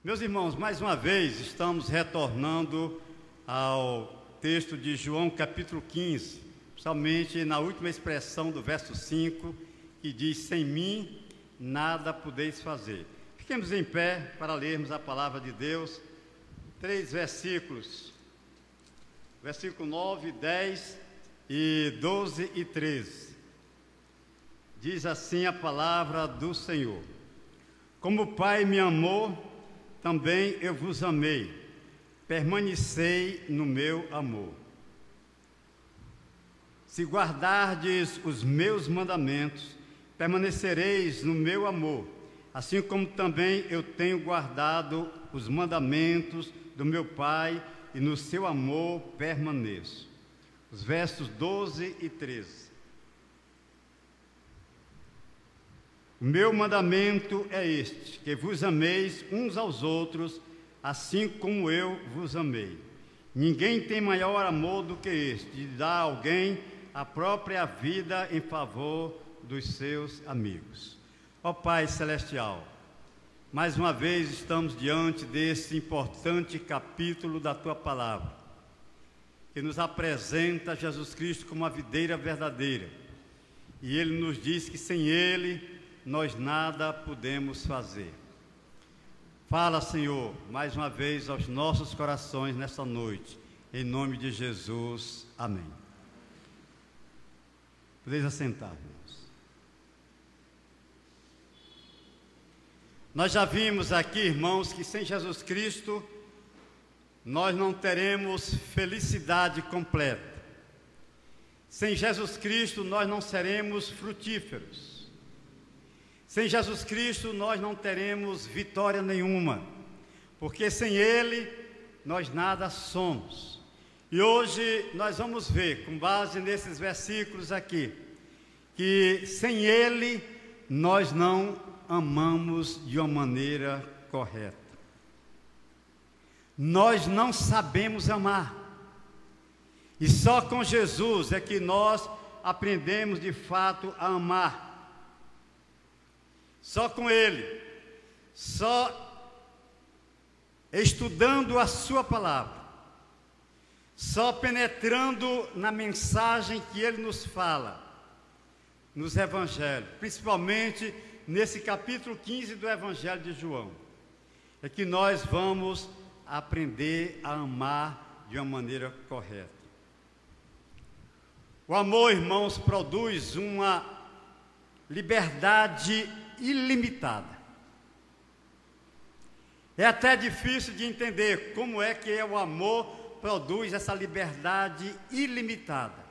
Meus irmãos, mais uma vez estamos retornando ao texto de João capítulo 15, somente na última expressão do verso 5, que diz: sem mim nada podeis fazer. Fiquemos em pé para lermos a palavra de Deus, 3 versículos, versículo 9, 10 e 12 e 13. Diz assim a palavra do Senhor: como o Pai me amou, também eu vos amei, permanecei no meu amor. Se guardardes os meus mandamentos, permanecereis no meu amor, assim como também eu tenho guardado os mandamentos do meu Pai, e no seu amor permaneço. Os versos 12 e 13. O meu mandamento é este, que vos ameis uns aos outros, assim como eu vos amei. Ninguém tem maior amor do que este, de dar a alguém a própria vida em favor dos seus amigos. Ó Pai Celestial, mais uma vez estamos diante desse importante capítulo da Tua Palavra, que nos apresenta Jesus Cristo como a videira verdadeira. E Ele nos diz que sem Ele nós nada podemos fazer. Fala, Senhor, mais uma vez aos nossos corações nesta noite, em nome de Jesus, amém. Podeis assentar, irmãos. Nós já vimos aqui, irmãos, que sem Jesus Cristo nós não teremos felicidade completa. Sem Jesus Cristo nós não seremos frutíferos. Sem Jesus Cristo nós não teremos vitória nenhuma, porque sem Ele nós nada somos. E hoje nós vamos ver, com base nesses versículos aqui, que sem Ele nós não amamos de uma maneira correta. Nós não sabemos amar. E só com Jesus é que nós aprendemos de fato a amar. Só com Ele, só estudando a Sua palavra, só penetrando na mensagem que Ele nos fala, nos Evangelhos, principalmente nesse capítulo 15 do Evangelho de João, é que nós vamos aprender a amar de uma maneira correta. O amor, irmãos, produz uma liberdade ilimitada. É até difícil de entender como é que o amor produz essa liberdade ilimitada.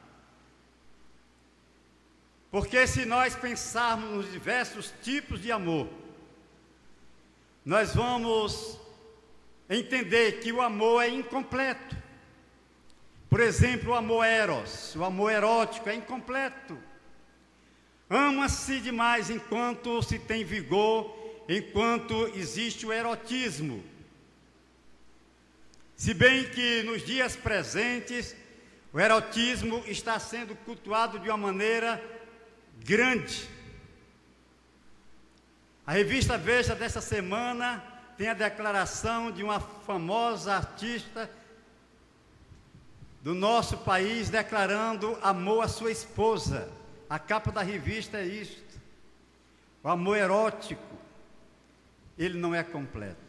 Porque se nós pensarmos nos diversos tipos de amor, nós vamos entender que o amor é incompleto. Por exemplo, o amor eros, o amor erótico é incompleto. Ama-se demais enquanto se tem vigor, enquanto existe o erotismo. Se bem que nos dias presentes, o erotismo está sendo cultuado de uma maneira grande. A revista Veja dessa semana tem a declaração de uma famosa artista do nosso país declarando amor à sua esposa. A capa da revista é isto. O amor erótico, ele não é completo.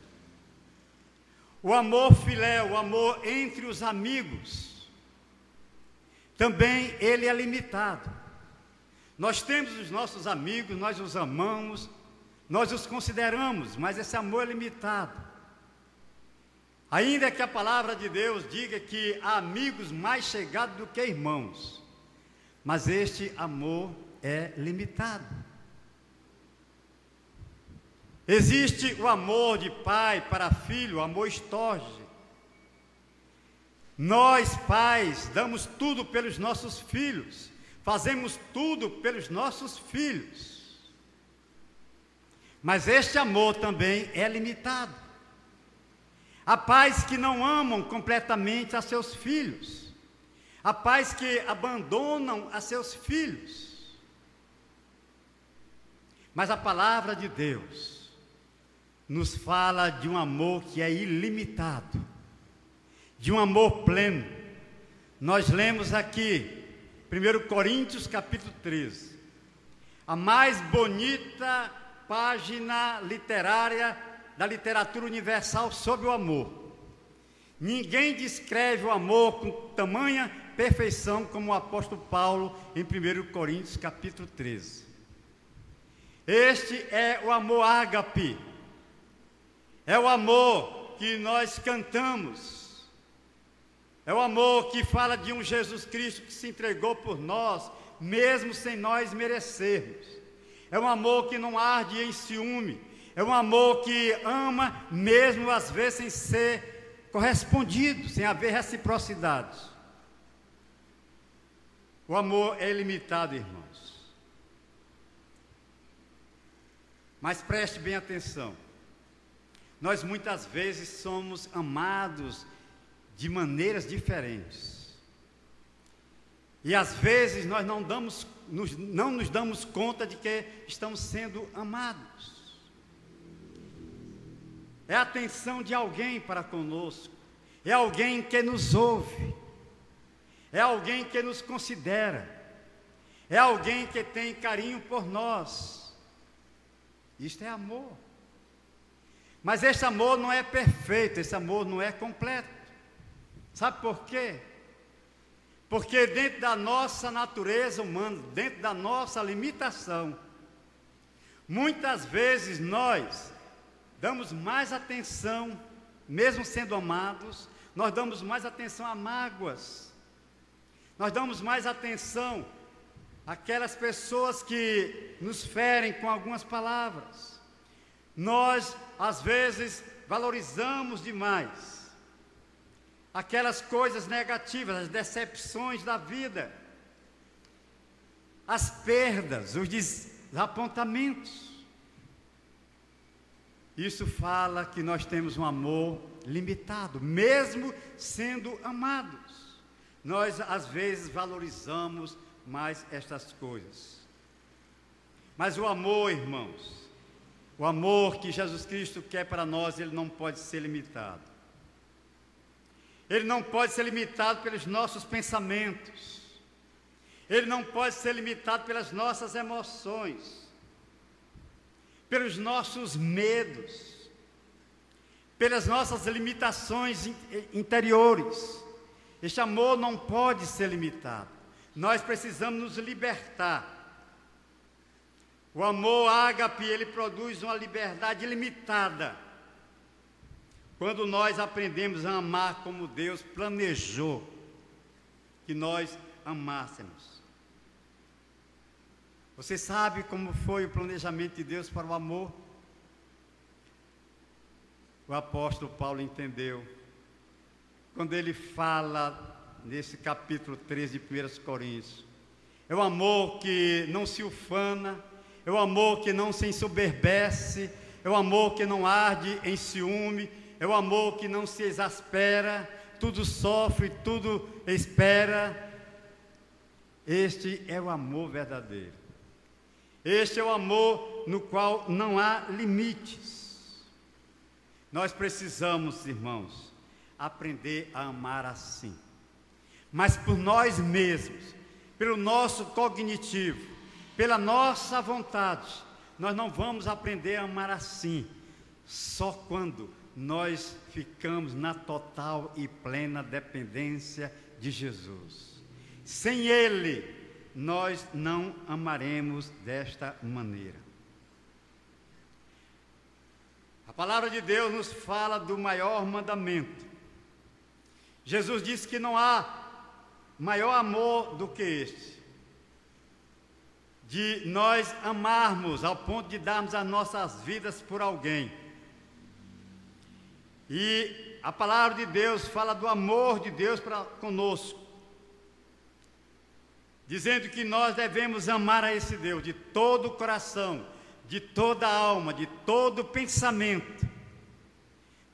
O amor filéu, o amor entre os amigos, também ele é limitado. Nós temos os nossos amigos, nós os amamos, nós os consideramos, mas esse amor é limitado. Ainda que a palavra de Deus diga que há amigos mais chegados do que irmãos, mas este amor é limitado. Existe o amor de pai para filho, o amor estorge. Nós, pais, damos tudo pelos nossos filhos, fazemos tudo pelos nossos filhos. Mas este amor também é limitado. Há pais que não amam completamente a seus filhos. Há pais que abandonam a seus filhos. Mas a palavra de Deus nos fala de um amor que é ilimitado, de um amor pleno. Nós lemos aqui, 1 Coríntios capítulo 13, a mais bonita página literária da literatura universal sobre o amor. Ninguém descreve o amor com tamanha perfeição como o apóstolo Paulo em 1 Coríntios capítulo 13. Este é o amor ágape, é o amor que nós cantamos, é o amor que fala de um Jesus Cristo que se entregou por nós, mesmo sem nós merecermos. É um amor que não arde em ciúme, é um amor que ama mesmo às vezes sem ser correspondido, sem haver reciprocidade. O amor é ilimitado, irmãos. Mas preste bem atenção. Nós muitas vezes somos amados de maneiras diferentes. E às vezes nós não nos damos conta de que estamos sendo amados. É a atenção de alguém para conosco. É alguém que nos ouve. É alguém que nos considera. É alguém que tem carinho por nós. Isto é amor. Mas esse amor não é perfeito, esse amor não é completo. Sabe por quê? Porque dentro da nossa natureza humana, dentro da nossa limitação, muitas vezes nós damos mais atenção, mesmo sendo amados, nós damos mais atenção a mágoas, nós damos mais atenção àquelas pessoas que nos ferem com algumas palavras. Nós, às vezes, valorizamos demais aquelas coisas negativas, as decepções da vida, as perdas, os desapontamentos. Isso fala que nós temos um amor limitado, mesmo sendo amados. Nós, às vezes, valorizamos mais estas coisas. Mas o amor, irmãos, o amor que Jesus Cristo quer para nós, ele não pode ser limitado. Ele não pode ser limitado pelos nossos pensamentos. Ele não pode ser limitado pelas nossas emoções, pelos nossos medos, pelas nossas limitações interiores. Este amor não pode ser limitado. Nós precisamos nos libertar. O amor ágape, ele produz uma liberdade ilimitada. Quando nós aprendemos a amar como Deus planejou que nós amássemos. Você sabe como foi o planejamento de Deus para o amor? O apóstolo Paulo entendeu. Quando ele fala nesse capítulo 13 de 1 Coríntios, é o amor que não se ufana, é o amor que não se ensoberbece, é o amor que não arde em ciúme, é o amor que não se exaspera, tudo sofre, tudo espera. Este é o amor verdadeiro. Este é o amor no qual não há limites. Nós precisamos, irmãos, aprender a amar assim. Mas por nós mesmos, pelo nosso cognitivo, pela nossa vontade, nós não vamos aprender a amar assim, só quando nós ficamos na total e plena dependência de Jesus. Sem Ele, nós não amaremos desta maneira. A palavra de Deus nos fala do maior mandamento. Jesus disse que não há maior amor do que este, de nós amarmos ao ponto de darmos as nossas vidas por alguém. E a palavra de Deus fala do amor de Deus para conosco, dizendo que nós devemos amar a esse Deus de todo o coração, de toda a alma, de todo o pensamento.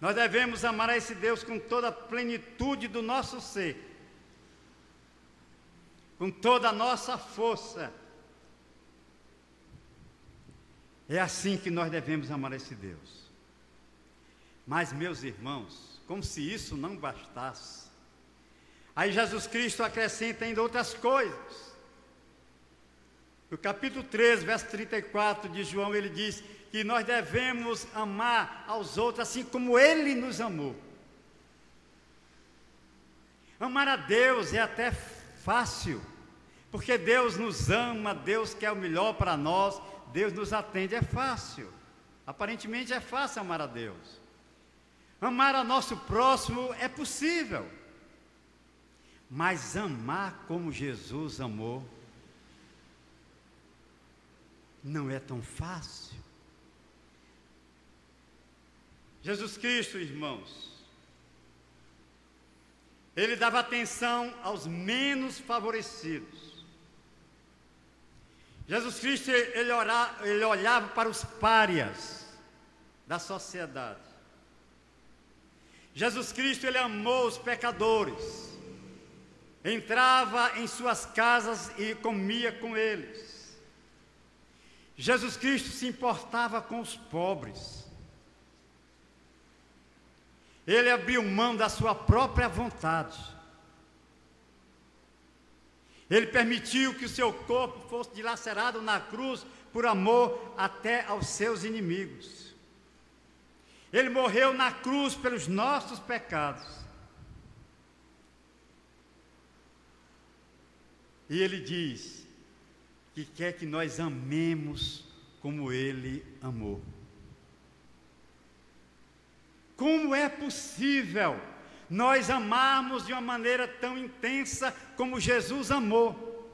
Nós devemos amar a esse Deus com toda a plenitude do nosso ser, com toda a nossa força. É assim que nós devemos amar esse Deus. Mas, meus irmãos, como se isso não bastasse, aí Jesus Cristo acrescenta ainda outras coisas. No capítulo 13, verso 34 de João, ele diz que nós devemos amar aos outros assim como Ele nos amou. Amar a Deus é até fácil, porque Deus nos ama, Deus quer o melhor para nós, Deus nos atende, é fácil. Aparentemente é fácil amar a Deus. Amar ao nosso próximo é possível. Mas amar como Jesus amou não é tão fácil. Jesus Cristo, irmãos, Ele dava atenção aos menos favorecidos. Jesus Cristo, ele olhava para os párias da sociedade. Jesus Cristo, ele amou os pecadores. Entrava em suas casas e comia com eles. Jesus Cristo se importava com os pobres. Ele abriu mão da sua própria vontade. Ele permitiu que o seu corpo fosse dilacerado na cruz por amor até aos seus inimigos. Ele morreu na cruz pelos nossos pecados. E Ele diz que quer que nós amemos como Ele amou. Como é possível nós amarmos de uma maneira tão intensa como Jesus amou?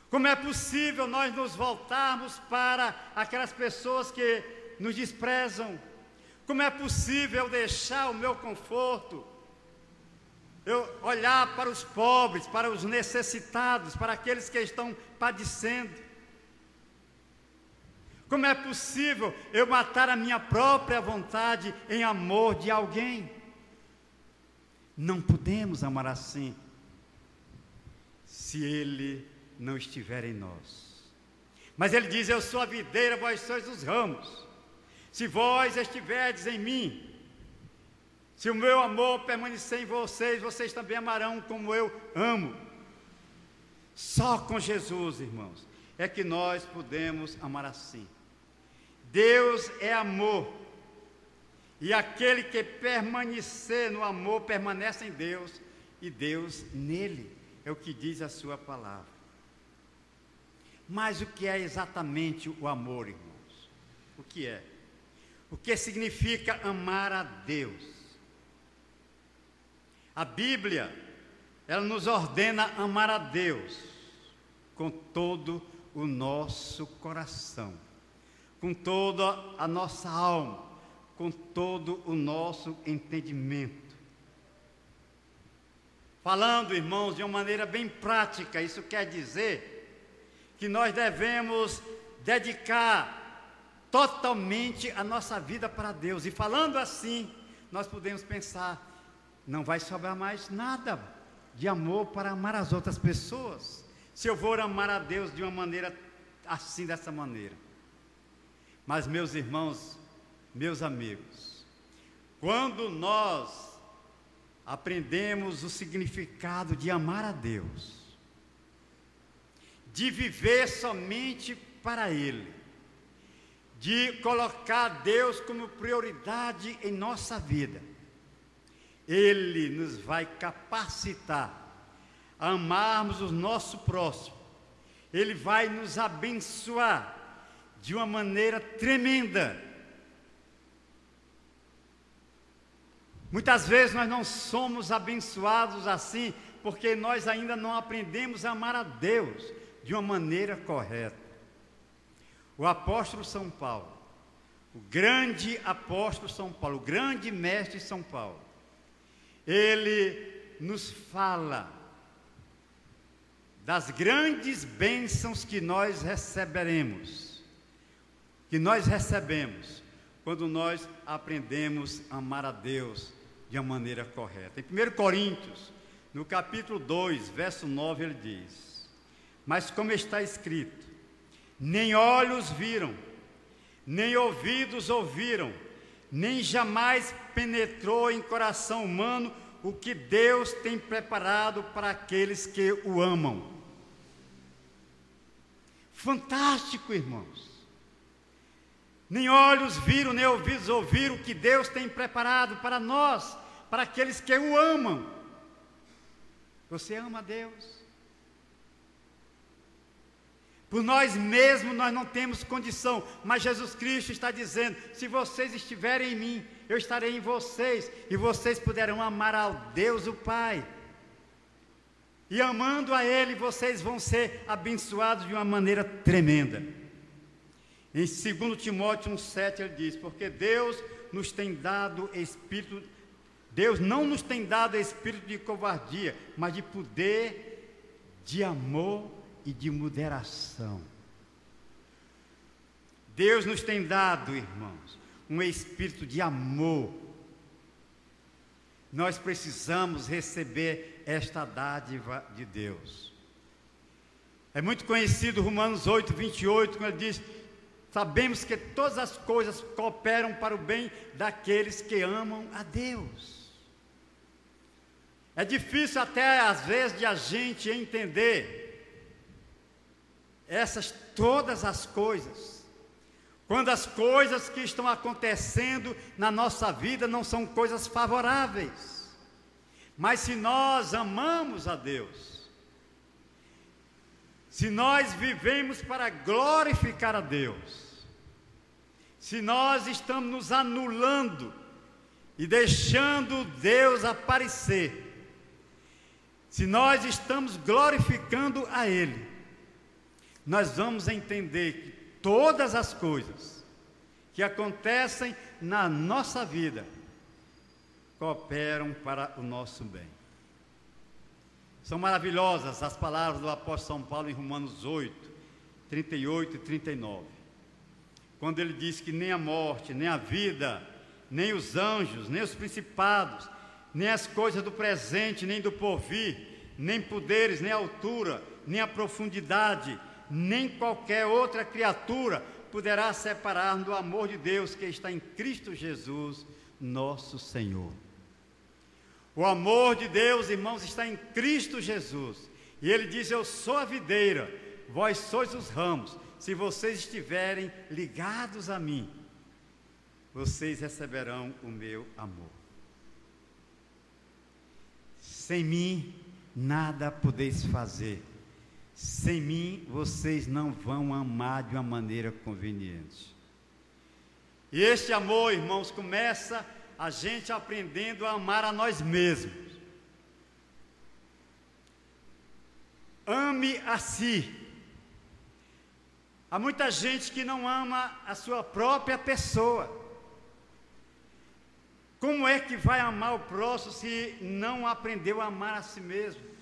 Como é possível nós nos voltarmos para aquelas pessoas que nos desprezam? Como é possível deixar o meu conforto, eu olhar para os pobres, para os necessitados, para aqueles que estão padecendo? Como é possível eu matar a minha própria vontade em amor de alguém? Não podemos amar assim, se Ele não estiver em nós. Mas Ele diz: eu sou a videira, vós sois os ramos. Se vós estiverdes em mim, se o meu amor permanecer em vocês, vocês também amarão como eu amo. Só com Jesus, irmãos, é que nós podemos amar assim. Deus é amor, e aquele que permanecer no amor, permanece em Deus, e Deus nele, é o que diz a sua palavra. Mas o que é exatamente o amor, irmãos? O que é? O que significa amar a Deus? A Bíblia, ela nos ordena amar a Deus com todo o nosso coração, com toda a nossa alma, com todo o nosso entendimento. Falando, irmãos, de uma maneira bem prática, isso quer dizer que nós devemos dedicar totalmente a nossa vida para Deus. E falando assim, nós podemos pensar: não vai sobrar mais nada de amor para amar as outras pessoas, se eu vou amar a Deus de uma maneira assim, dessa maneira. Mas, meus irmãos, meus amigos, quando nós aprendemos o significado de amar a Deus, de viver somente para Ele, de colocar Deus como prioridade em nossa vida, Ele nos vai capacitar a amarmos o nosso próximo. Ele vai nos abençoar de uma maneira tremenda. Muitas vezes nós não somos abençoados assim, porque nós ainda não aprendemos a amar a Deus de uma maneira correta. O apóstolo São Paulo, o grande apóstolo São Paulo, o grande mestre São Paulo, ele nos fala das grandes bênçãos que nós receberemos, que nós recebemos quando nós aprendemos a amar a Deus de uma maneira correta. Em 1 Coríntios, no capítulo 2, verso 9, ele diz: mas como está escrito, nem olhos viram, nem ouvidos ouviram, nem jamais penetrou em coração humano o que Deus tem preparado para aqueles que o amam. Fantástico, irmãos. Nem olhos viram, nem ouvidos ouviram o que Deus tem preparado para nós, para aqueles que o amam. Você ama a Deus? Por nós mesmos nós não temos condição, mas Jesus Cristo está dizendo: se vocês estiverem em mim, eu estarei em vocês, e vocês poderão amar ao Deus o Pai. E amando a Ele, vocês vão ser abençoados de uma maneira tremenda. Em 2 Timóteo 1,7 ele diz: porque Deus não nos tem dado espírito de covardia, mas de poder, de amor e de moderação. Deus nos tem dado, irmãos, um espírito de amor. Nós precisamos receber esta dádiva de Deus. É muito conhecido Romanos 8:28, quando ele diz: sabemos que todas as coisas cooperam para o bem daqueles que amam a Deus. É difícil até às vezes de a gente entender todas as coisas, quando as coisas que estão acontecendo na nossa vida não são coisas favoráveis. Mas se nós amamos a Deus, se nós vivemos para glorificar a Deus, se nós estamos nos anulando e deixando Deus aparecer, se nós estamos glorificando a Ele, nós vamos entender que todas as coisas que acontecem na nossa vida cooperam para o nosso bem. São maravilhosas as palavras do apóstolo São Paulo em Romanos 8:38 e 39, quando ele diz que nem a morte, nem a vida, nem os anjos, nem os principados, nem as coisas do presente, nem do porvir, nem poderes, nem a altura, nem a profundidade, nem qualquer outra criatura poderá separar-nos do amor de Deus que está em Cristo Jesus, nosso Senhor. O amor de Deus, irmãos, está em Cristo Jesus. E Ele diz: eu sou a videira, vós sois os ramos. Se vocês estiverem ligados a mim, vocês receberão o meu amor. Sem mim, nada podeis fazer. Sem mim, vocês não vão amar de uma maneira conveniente. E este amor, irmãos, começa a gente aprendendo a amar a nós mesmos. Ame a si. Há muita gente que não ama a sua própria pessoa. Como é que vai amar o próximo se não aprendeu a amar a si mesmo?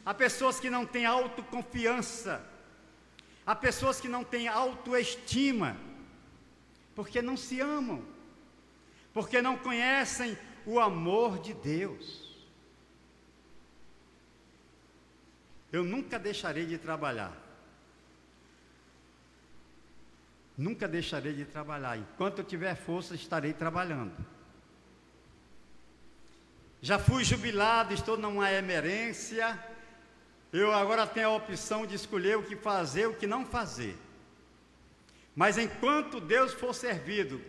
Há pessoas que não têm autoconfiança, há pessoas que não têm autoestima, porque não se amam, porque não conhecem o amor de Deus. Eu nunca deixarei de trabalhar, nunca deixarei de trabalhar. Enquanto eu tiver força, estarei trabalhando. Já fui jubilado, estou numa emerência. Eu agora tenho a opção de escolher o que fazer, o que não fazer. Mas enquanto Deus for servido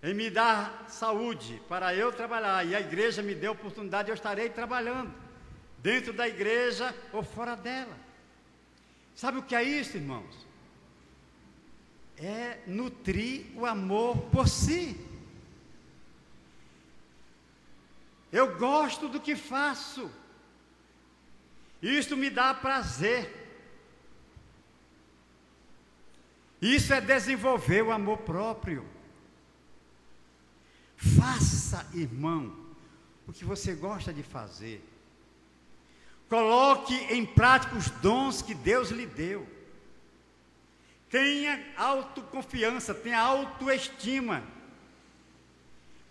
em me dar saúde para eu trabalhar, e a igreja me deu oportunidade, eu estarei trabalhando, dentro da igreja ou fora dela. Sabe o que é isso, irmãos? É nutrir o amor por si. Eu gosto do que faço. Isto me dá prazer. Isso é desenvolver o amor próprio. Faça, irmão, o que você gosta de fazer. Coloque em prática os dons que Deus lhe deu. Tenha autoconfiança, tenha autoestima.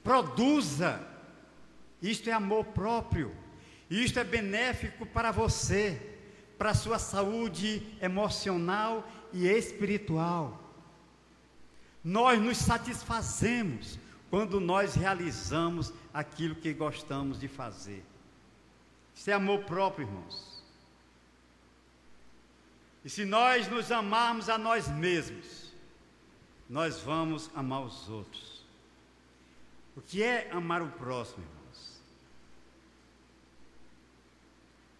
Produza. Isto é amor próprio. Isto é benéfico para você, para a sua saúde emocional e espiritual. Nós nos satisfazemos quando nós realizamos aquilo que gostamos de fazer. Isso é amor próprio, irmãos. E se nós nos amarmos a nós mesmos, nós vamos amar os outros. O que é amar o próximo, irmãos?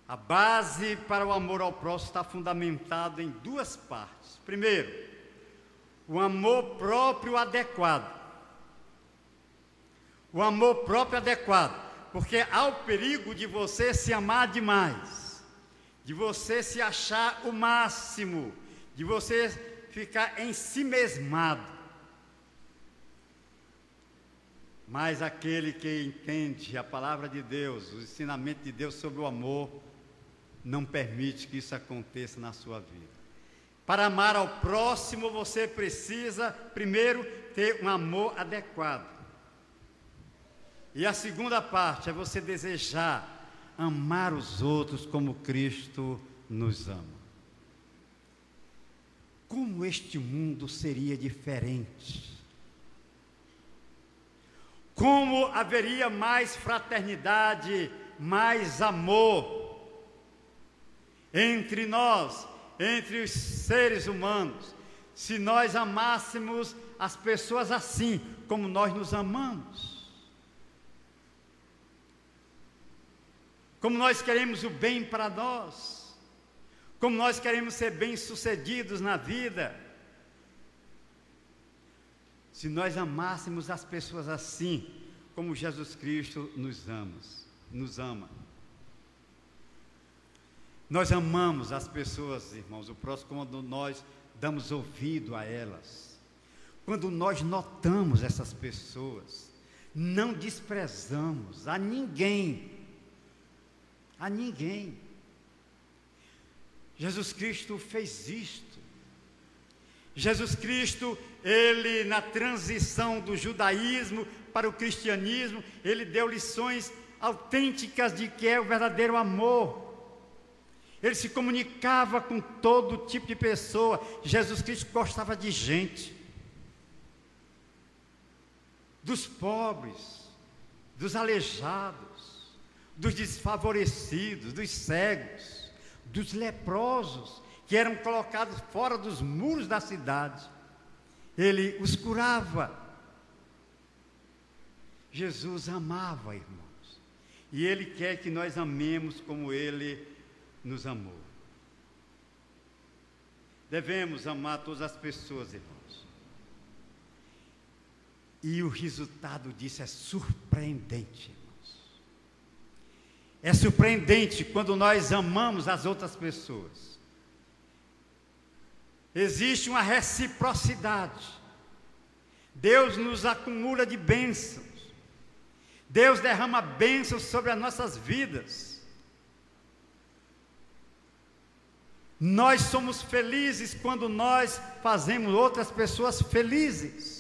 A base para o amor ao próximo está fundamentada em duas partes. Primeiro, o amor próprio adequado. O amor próprio adequado, porque há o perigo de você se amar demais, de você se achar o máximo, de você ficar ensimesmado. Mas aquele que entende a palavra de Deus, o ensinamento de Deus sobre o amor, não permite que isso aconteça na sua vida. Para amar ao próximo, você precisa, primeiro, ter um amor adequado. E a segunda parte é você desejar amar os outros como Cristo nos ama. Como este mundo seria diferente? Como haveria mais fraternidade, mais amor entre nós, entre os seres humanos, se nós amássemos as pessoas assim, como nós nos amamos? Como nós queremos o bem para nós, como nós queremos ser bem-sucedidos na vida. Se nós amássemos as pessoas assim, como Jesus Cristo nos ama. Nós amamos as pessoas, irmãos, o próximo, quando nós damos ouvido a elas. Quando nós notamos essas pessoas, não desprezamos a ninguém. A ninguém. Jesus Cristo fez isto. Jesus Cristo, ele na transição do judaísmo para o cristianismo, ele deu lições autênticas de que é o verdadeiro amor. Ele se comunicava com todo tipo de pessoa. Jesus Cristo gostava de gente, dos pobres, dos aleijados, dos desfavorecidos, dos cegos, dos leprosos, que eram colocados fora dos muros da cidade. Ele os curava. Jesus amava, irmãos, e Ele quer que nós amemos como Ele nos amou. Devemos amar todas as pessoas, irmãos. E o resultado disso é surpreendente. É surpreendente quando nós amamos as outras pessoas. Existe uma reciprocidade. Deus nos acumula de bênçãos. Deus derrama bênçãos sobre as nossas vidas. Nós somos felizes quando nós fazemos outras pessoas felizes.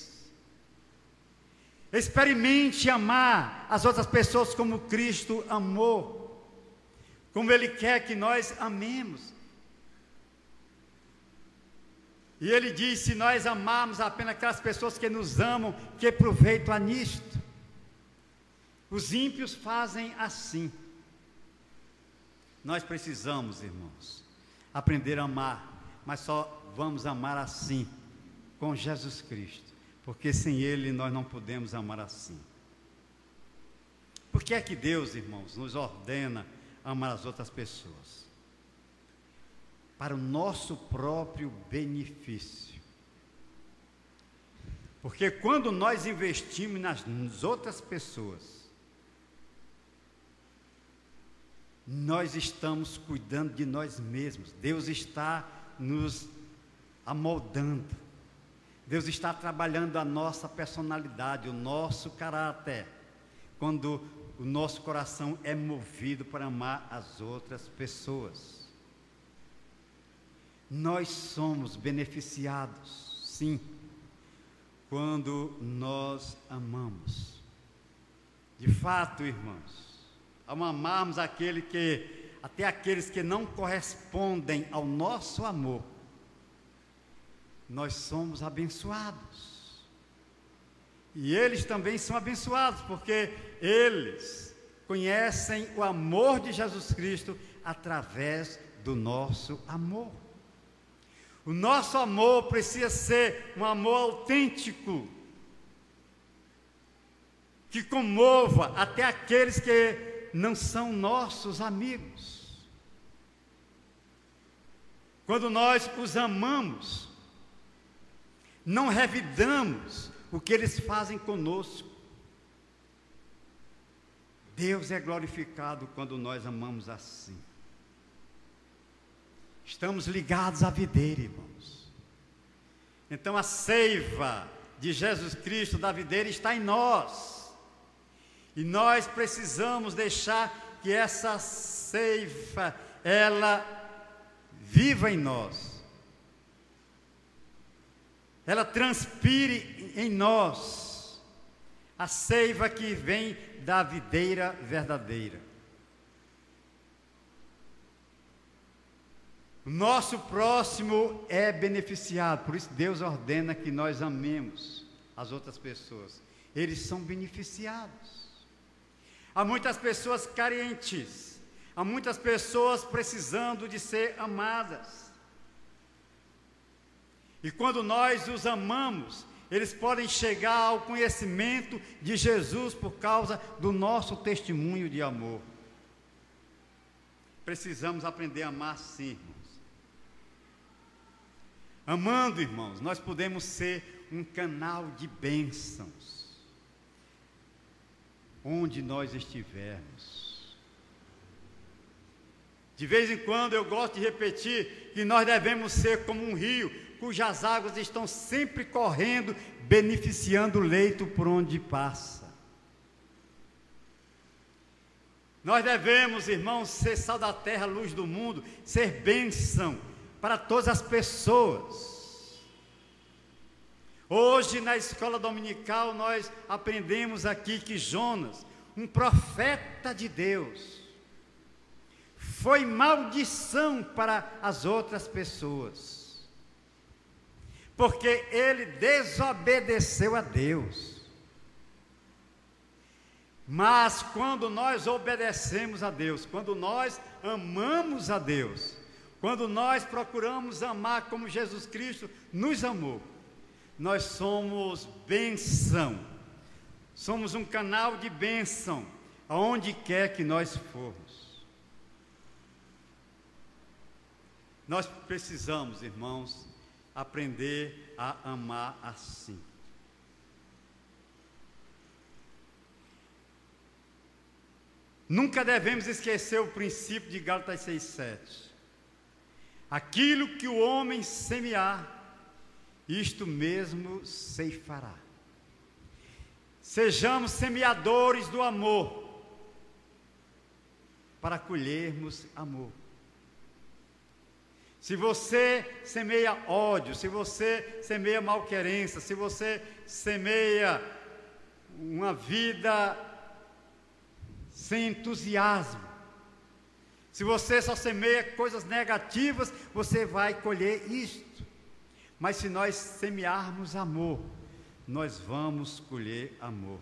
Experimente amar as outras pessoas como Cristo amou, como Ele quer que nós amemos. E Ele diz: se nós amarmos apenas aquelas pessoas que nos amam, que proveito há nisto? Os ímpios fazem assim. Nós precisamos, irmãos, aprender a amar, mas só vamos amar assim, com Jesus Cristo. Porque sem Ele nós não podemos amar assim. Por que é que Deus, irmãos, nos ordena amar as outras pessoas? Para o nosso próprio benefício. Porque quando nós investimos nas outras pessoas, nós estamos cuidando de nós mesmos. Deus está nos amoldando. Deus está trabalhando a nossa personalidade, o nosso caráter, quando o nosso coração é movido para amar as outras pessoas. Nós somos beneficiados, sim, quando nós amamos. De fato, irmãos, ao amarmos até aqueles que não correspondem ao nosso amor, nós somos abençoados. E eles também são abençoados, porque eles conhecem o amor de Jesus Cristo através do nosso amor. O nosso amor precisa ser um amor autêntico, que comova até aqueles que não são nossos amigos. Quando nós os amamos, não revidamos o que eles fazem conosco. Deus é glorificado quando nós amamos assim. Estamos ligados à videira, irmãos. Então a seiva de Jesus Cristo da videira está em nós. E nós precisamos deixar que essa seiva, ela viva em nós. Ela transpire em nós a seiva que vem da videira verdadeira. O nosso próximo é beneficiado, por isso Deus ordena que nós amemos as outras pessoas. Eles são beneficiados. Há muitas pessoas carentes, há muitas pessoas precisando de ser amadas. E quando nós os amamos, eles podem chegar ao conhecimento de Jesus por causa do nosso testemunho de amor. Precisamos aprender a amar sim, irmãos. Amando, irmãos, nós podemos ser um canal de bênçãos onde nós estivermos. De vez em quando eu gosto de repetir que nós devemos ser como um rio, cujas águas estão sempre correndo, beneficiando o leito por onde passa. Nós devemos, irmãos, ser sal da terra, luz do mundo, ser bênção para todas as pessoas. Hoje na escola dominical nós aprendemos aqui que Jonas, um profeta de Deus, foi maldição para as outras pessoas, porque ele desobedeceu a Deus. Mas quando nós obedecemos a Deus, quando nós amamos a Deus, quando nós procuramos amar como Jesus Cristo nos amou, nós somos bênção, somos um canal de bênção, aonde quer que nós formos. Nós precisamos, irmãos, aprender a amar assim. Nunca devemos esquecer o princípio de Gálatas 6,7. Aquilo que o homem semear, isto mesmo ceifará. Sejamos semeadores do amor, para colhermos amor. Se você semeia ódio, se você semeia malquerença, se você semeia uma vida sem entusiasmo, se você só semeia coisas negativas, você vai colher isto. Mas se nós semearmos amor, nós vamos colher amor.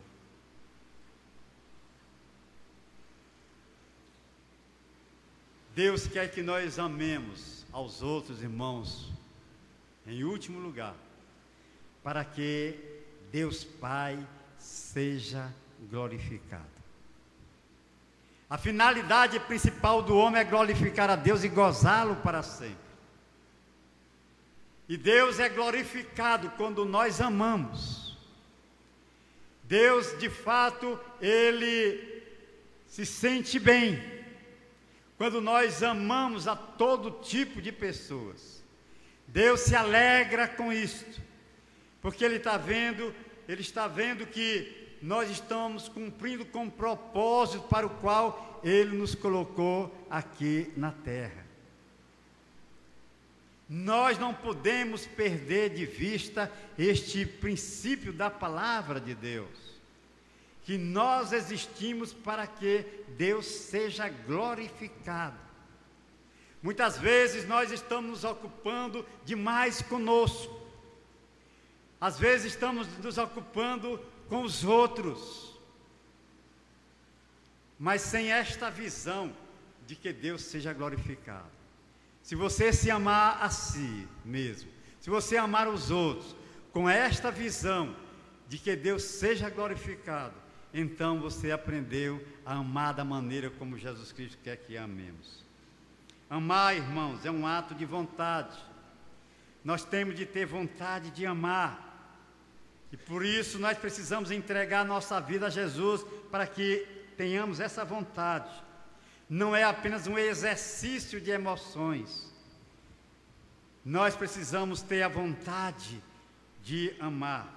Deus quer que nós amemos aos outros irmãos, em último lugar, para que Deus Pai seja glorificado. A finalidade principal do homem é glorificar a Deus e gozá-lo para sempre. E Deus é glorificado quando nós amamos. Deus, de fato, Ele se sente bem quando nós amamos a todo tipo de pessoas. Deus se alegra com isto, porque Ele está vendo que nós estamos cumprindo com o propósito para o qual Ele nos colocou aqui na terra. Nós não podemos perder de vista este princípio da palavra de Deus, que nós existimos para que Deus seja glorificado. Muitas vezes nós estamos nos ocupando demais conosco, às vezes estamos nos ocupando com os outros. Mas sem esta visão de que Deus seja glorificado. Se você se amar a si mesmo, se você amar os outros, com esta visão de que Deus seja glorificado, então você aprendeu a amar da maneira como Jesus Cristo quer que amemos. Amar, irmãos, é um ato de vontade. Nós temos de ter vontade de amar. E por isso nós precisamos entregar nossa vida a Jesus para que tenhamos essa vontade. Não é apenas um exercício de emoções. Nós precisamos ter a vontade de amar.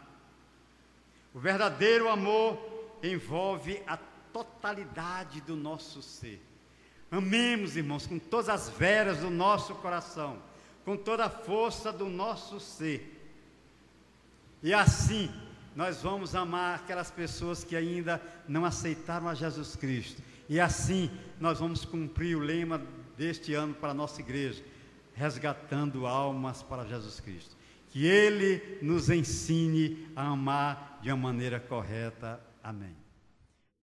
O verdadeiro amor envolve a totalidade do nosso ser. Amemos, irmãos, com todas as veras do nosso coração, com toda a força do nosso ser. E assim, nós vamos amar aquelas pessoas que ainda não aceitaram a Jesus Cristo. E assim, nós vamos cumprir o lema deste ano para a nossa igreja, resgatando almas para Jesus Cristo. Que Ele nos ensine a amar de uma maneira correta. Amém.